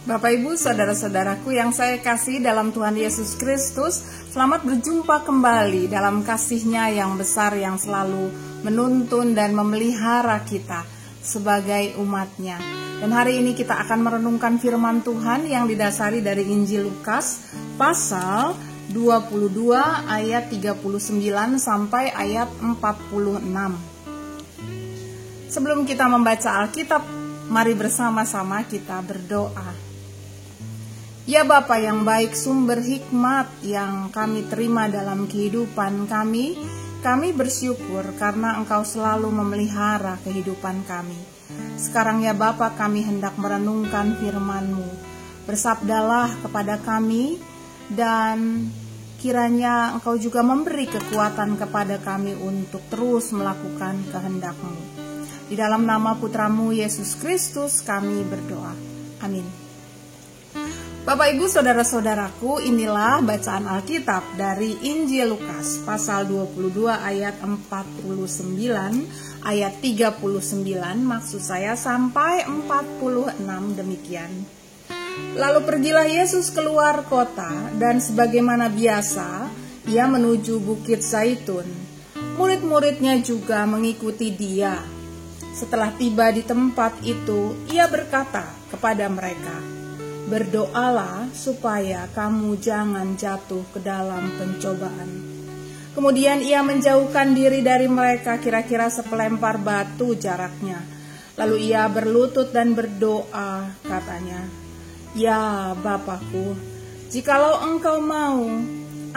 Bapak Ibu, saudara-saudaraku yang saya kasih dalam Tuhan Yesus Kristus, selamat berjumpa kembali dalam kasih-Nya yang besar yang selalu menuntun dan memelihara kita sebagai umat-Nya. Dan hari ini kita akan merenungkan firman Tuhan yang didasari dari Injil Lukas pasal 22 ayat 39 sampai ayat 46. Sebelum kita membaca Alkitab, mari bersama-sama kita berdoa. Ya Bapa yang baik, sumber hikmat yang kami terima dalam kehidupan kami bersyukur karena Engkau selalu memelihara kehidupan kami. Sekarang ya Bapa, kami hendak merenungkan firman-Mu. Bersabdalah kepada kami dan kiranya Engkau juga memberi kekuatan kepada kami untuk terus melakukan kehendak-Mu. Di dalam nama Putra-Mu Yesus Kristus kami berdoa. Amin. Bapak Ibu saudara-saudaraku, inilah bacaan Alkitab dari Injil Lukas pasal 22 ayat 49 ayat 39 maksud saya sampai 46 demikian. Lalu pergilah Yesus keluar kota dan sebagaimana biasa ia menuju Bukit Zaitun. Murid-muridnya juga mengikuti dia. Setelah tiba di tempat itu, ia berkata kepada mereka, "Berdoalah supaya kamu jangan jatuh ke dalam pencobaan." Kemudian ia menjauhkan diri dari mereka kira-kira sepelempar batu jaraknya. Lalu ia berlutut dan berdoa, katanya, "Ya Bapakku, jikalau Engkau mau,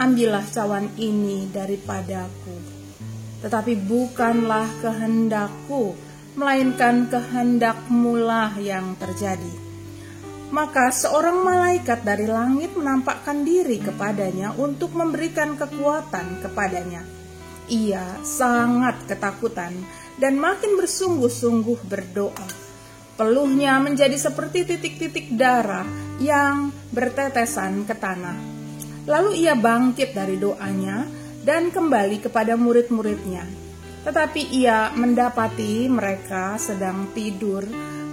ambillah cawan ini daripadaku. Tetapi bukanlah kehendakku, melainkan kehendak-Mu lah yang terjadi." Maka seorang malaikat dari langit menampakkan diri kepadanya untuk memberikan kekuatan kepadanya. Ia sangat ketakutan dan makin bersungguh-sungguh berdoa. Peluhnya menjadi seperti titik-titik darah yang bertetesan ke tanah. Lalu ia bangkit dari doanya dan kembali kepada murid-muridnya. Tetapi ia mendapati mereka sedang tidur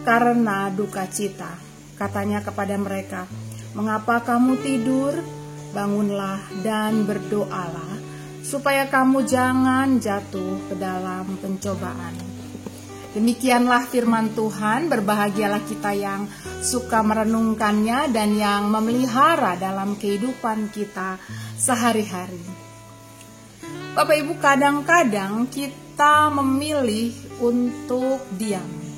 karena duka cita. Katanya kepada mereka, "Mengapa kamu tidur? Bangunlah dan berdoalah, supaya kamu jangan jatuh ke dalam pencobaan." Demikianlah firman Tuhan. Berbahagialah kita yang suka merenungkannya dan yang memelihara dalam kehidupan kita sehari-hari. Bapak Ibu, kadang-kadang kita memilih untuk diam.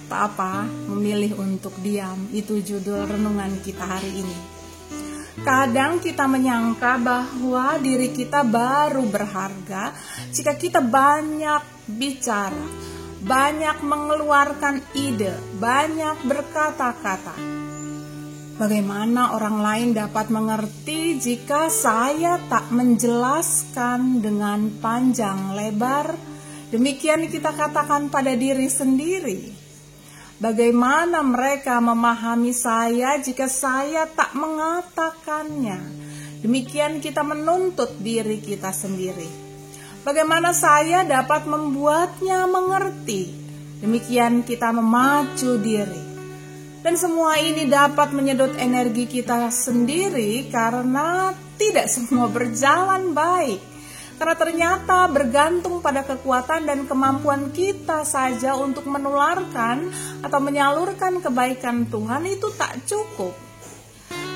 Tak apa, memilih untuk diam, itu judul renungan kita hari ini. Kadang kita menyangka bahwa diri kita baru berharga jika kita banyak bicara, banyak mengeluarkan ide, banyak berkata-kata. Bagaimana orang lain dapat mengerti jika saya tak menjelaskan dengan panjang lebar? Demikian kita katakan pada diri sendiri. Bagaimana mereka memahami saya jika saya tak mengatakannya? Demikian kita menuntut diri kita sendiri. Bagaimana saya dapat membuatnya mengerti? Demikian kita memacu diri. Dan semua ini dapat menyedot energi kita sendiri karena tidak semua berjalan baik. Karena ternyata bergantung pada kekuatan dan kemampuan kita saja untuk menularkan atau menyalurkan kebaikan Tuhan itu tak cukup.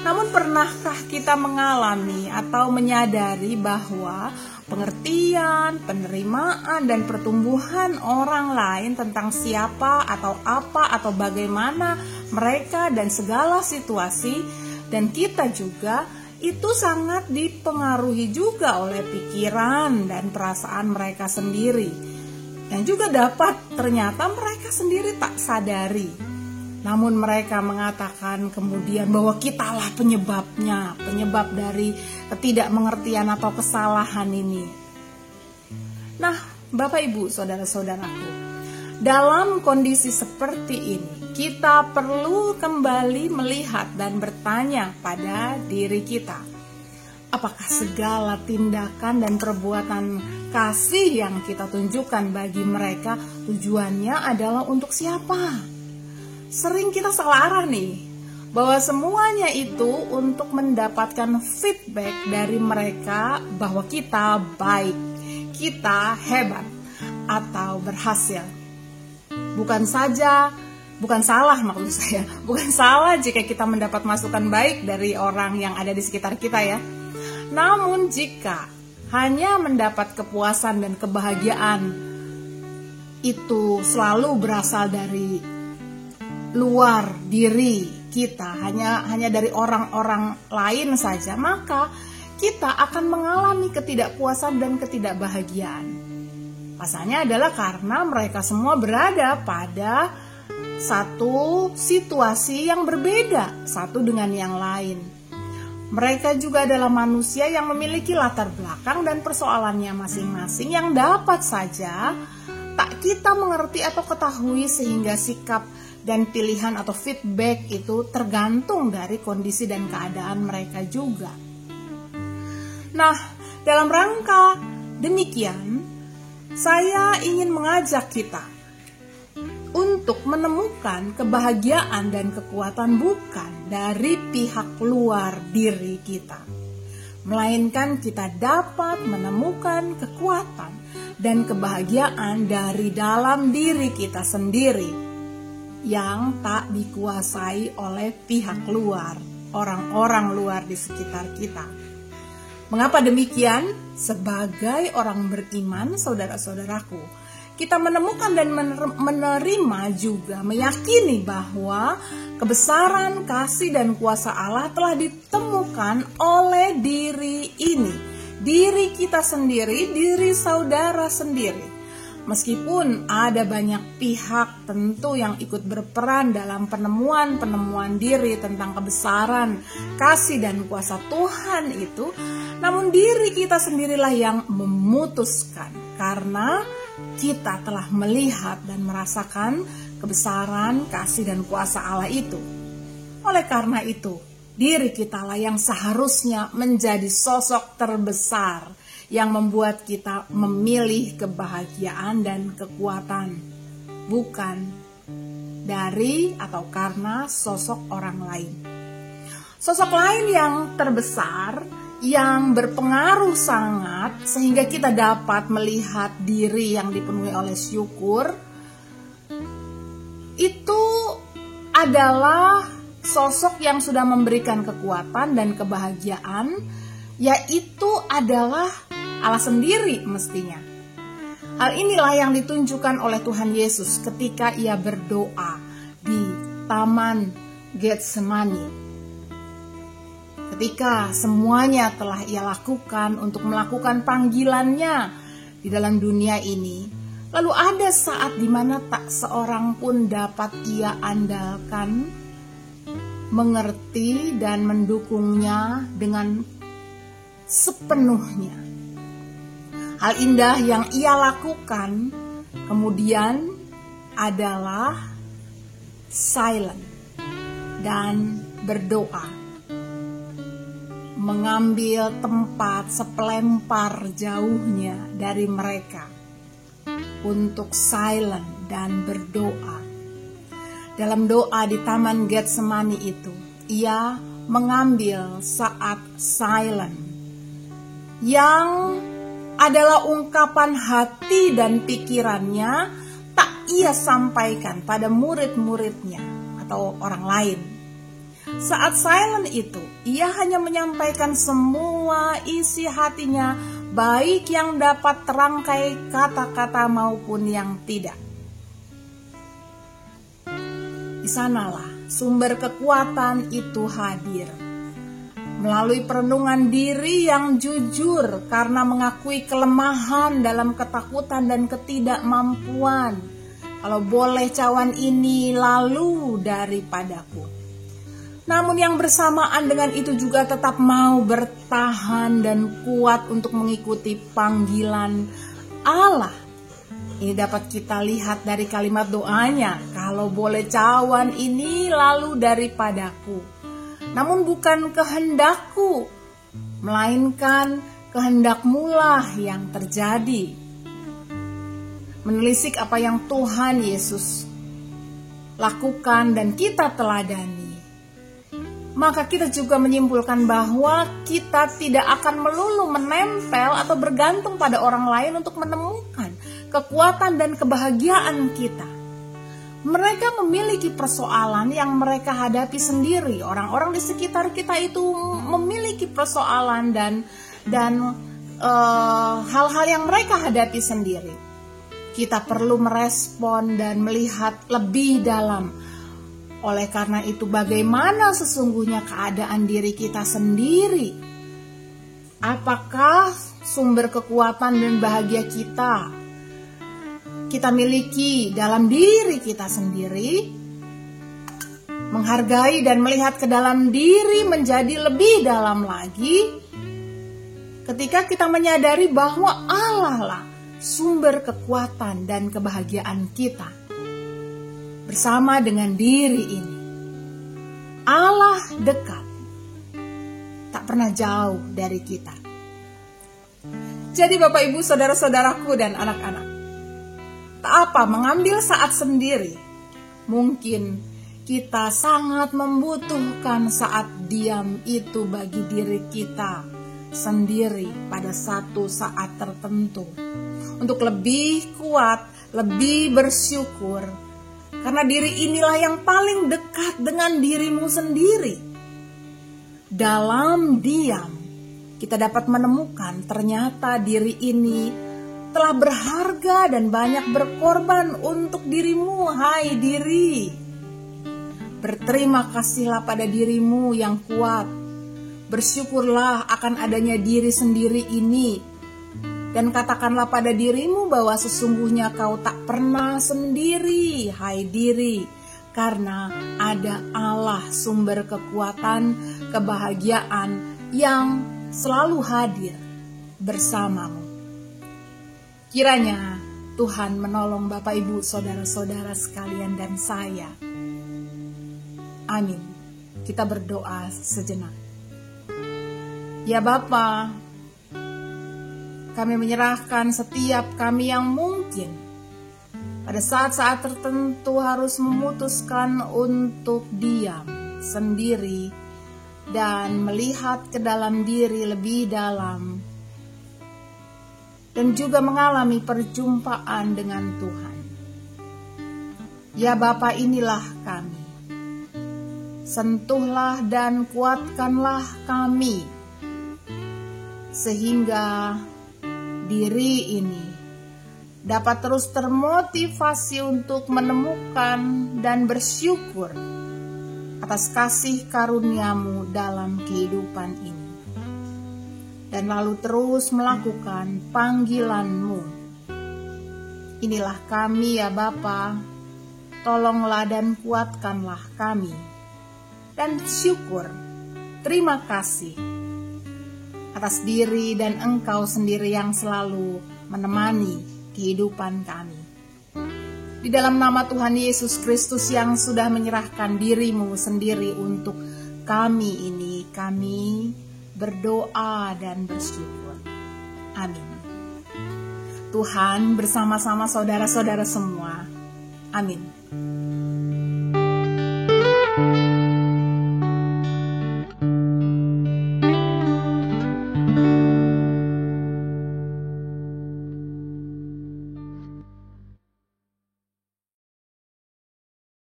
Namun pernahkah kita mengalami atau menyadari bahwa pengertian, penerimaan, dan pertumbuhan orang lain tentang siapa atau apa atau bagaimana mereka dan segala situasi dan kita juga itu sangat dipengaruhi juga oleh pikiran dan perasaan mereka sendiri. Dan juga dapat ternyata mereka sendiri tak sadari. Namun mereka mengatakan kemudian bahwa kitalah penyebabnya, penyebab dari ketidakmengertian atau kesalahan ini. Nah, Bapak Ibu, saudara-saudaraku, dalam kondisi seperti ini, kita perlu kembali melihat dan bertanya pada diri kita. Apakah segala tindakan dan perbuatan kasih yang kita tunjukkan bagi mereka tujuannya adalah untuk siapa? sering kita salah arah nih, bahwa semuanya itu untuk mendapatkan feedback dari mereka bahwa kita baik, kita hebat, atau berhasil. Bukan salah jika kita mendapat masukan baik dari orang yang ada di sekitar kita ya. Namun jika hanya mendapat kepuasan dan kebahagiaan itu selalu berasal dari luar diri kita, hanya dari orang-orang lain saja, maka kita akan mengalami ketidakpuasan dan ketidakbahagiaan. Pasalnya adalah karena mereka semua berada pada satu situasi yang berbeda satu dengan yang lain. Mereka juga adalah manusia yang memiliki latar belakang dan persoalannya masing-masing yang dapat saja tak kita mengerti atau ketahui, sehingga sikap dan pilihan atau feedback itu tergantung dari kondisi dan keadaan mereka juga. Nah, dalam rangka demikian, saya ingin mengajak kita untuk menemukan kebahagiaan dan kekuatan bukan dari pihak luar diri kita, melainkan kita dapat menemukan kekuatan dan kebahagiaan dari dalam diri kita sendiri yang tak dikuasai oleh pihak luar, orang-orang luar di sekitar kita. Mengapa demikian? Sebagai orang beriman, saudara-saudaraku, kita menemukan dan menerima juga, meyakini bahwa kebesaran, kasih, dan kuasa Allah telah ditemukan oleh diri ini, diri kita sendiri, diri saudara sendiri. Meskipun ada banyak pihak tentu yang ikut berperan dalam penemuan diri tentang kebesaran, kasih, dan kuasa Tuhan itu, namun diri kita sendirilah yang memutuskan, karena kita telah melihat dan merasakan kebesaran, kasih, dan kuasa Allah itu. Oleh karena itu, diri kita lah yang seharusnya menjadi sosok terbesar yang membuat kita memilih kebahagiaan dan kekuatan, bukan dari atau karena sosok orang lain. Sosok lain yang terbesar, yang berpengaruh sangat sehingga kita dapat melihat diri yang dipenuhi oleh syukur, itu adalah sosok yang sudah memberikan kekuatan dan kebahagiaan, yaitu adalah Allah sendiri mestinya. Hal inilah yang ditunjukkan oleh Tuhan Yesus ketika ia berdoa di Taman Getsemani. Ketika semuanya telah ia lakukan untuk melakukan panggilannya di dalam dunia ini, lalu ada saat di mana tak seorang pun dapat ia andalkan, mengerti dan mendukungnya dengan sepenuhnya. Hal indah yang ia lakukan kemudian adalah silent dan berdoa, mengambil tempat sepelempar jauhnya dari mereka untuk silent dan berdoa. Dalam doa di Taman Getsemani itu, ia mengambil saat silent yang adalah ungkapan hati dan pikirannya tak ia sampaikan pada murid-muridnya atau orang lain. Saat silent itu, ia hanya menyampaikan semua isi hatinya, baik yang dapat terangkai kata-kata maupun yang tidak. Di sanalah sumber kekuatan itu hadir. Melalui perenungan diri yang jujur karena mengakui kelemahan dalam ketakutan dan ketidakmampuan. Kalau boleh cawan ini lalu daripadaku. Namun yang bersamaan dengan itu juga tetap mau bertahan dan kuat untuk mengikuti panggilan Allah. Ini dapat kita lihat dari kalimat doanya, kalau boleh cawan ini lalu daripadaku. Namun bukan kehendakku, melainkan kehendakmulah yang terjadi. Menelisik apa yang Tuhan Yesus lakukan dan kita teladani, maka kita juga menyimpulkan bahwa kita tidak akan melulu menempel atau bergantung pada orang lain untuk menemukan kekuatan dan kebahagiaan kita. Mereka memiliki persoalan yang mereka hadapi sendiri. Orang-orang di sekitar kita itu memiliki persoalan dan hal-hal yang mereka hadapi sendiri. Kita perlu merespon dan melihat lebih dalam. Oleh karena itu, bagaimana sesungguhnya keadaan diri kita sendiri? Apakah sumber kekuatan dan bahagia kita miliki dalam diri kita sendiri? Menghargai dan melihat ke dalam diri menjadi lebih dalam lagi ketika kita menyadari bahwa Allah lah sumber kekuatan dan kebahagiaan kita. Bersama dengan diri ini, Allah dekat, tak pernah jauh dari kita. Jadi Bapak Ibu, saudara-saudaraku dan anak-anak, tak apa mengambil saat sendiri. Mungkin kita sangat membutuhkan saat diam itu bagi diri kita sendiri pada satu saat tertentu, untuk lebih kuat, lebih bersyukur, karena diri inilah yang paling dekat dengan dirimu sendiri. Dalam diam, kita dapat menemukan ternyata diri ini telah berharga dan banyak berkorban untuk dirimu, hai diri. Berterima kasihlah pada dirimu yang kuat. Bersyukurlah akan adanya diri sendiri ini. Dan katakanlah pada dirimu bahwa sesungguhnya kau tak pernah sendiri, hai diri. Karena ada Allah sumber kekuatan, kebahagiaan yang selalu hadir bersamamu. Kiranya Tuhan menolong Bapak Ibu, saudara-saudara sekalian dan saya. Amin. Kita berdoa sejenak. Ya Bapa, kami menyerahkan setiap kami yang mungkin pada saat-saat tertentu harus memutuskan untuk diam sendiri dan melihat ke dalam diri lebih dalam, dan juga mengalami perjumpaan dengan Tuhan. Ya Bapa, inilah kami. Sentuhlah dan kuatkanlah kami, sehingga diri ini dapat terus termotivasi untuk menemukan dan bersyukur atas kasih karunia-Mu dalam kehidupan ini, dan lalu terus melakukan panggilan-Mu. Inilah kami ya Bapa, tolonglah dan kuatkanlah kami, dan syukur, terima kasih atas diri dan Engkau sendiri yang selalu menemani kehidupan kami. Di dalam nama Tuhan Yesus Kristus yang sudah menyerahkan diri-Mu sendiri untuk kami ini, kami berdoa dan bersyukur. Amin. Tuhan bersama-sama saudara-saudara semua. Amin.